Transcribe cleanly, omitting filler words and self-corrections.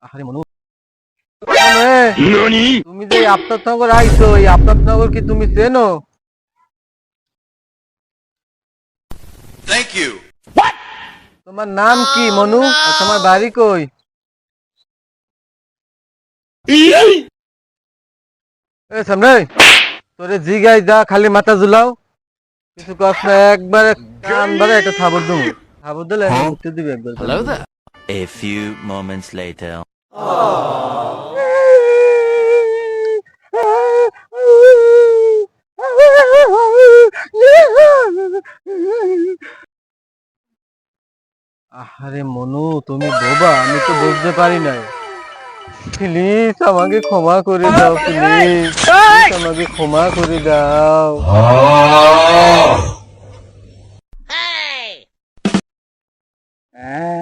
আরে মনু, তুমি যে আফতাবনগর আইছো, এই আফতাবনগর কি তুমি চেনো? Thank you. তোমার নাম কি মনু? আর তোমার বাড়ি কই? এ সামনে, তোরে জিগাই যা, খালি মাথা ঝুলাও, কিছু কস না, একবারে কান বারে একটা থাবর দেবো। থাবর দিলে উত্তর দিবে একবার। Hello there. A few moments later. আরে মনু, তুমি বোবা, আমি তো বুঝতে পারি নাই। প্লিজ আমাকে ক্ষমা করে দাও, প্লিজ আমাকে ক্ষমা করে দাও। হ্যাঁ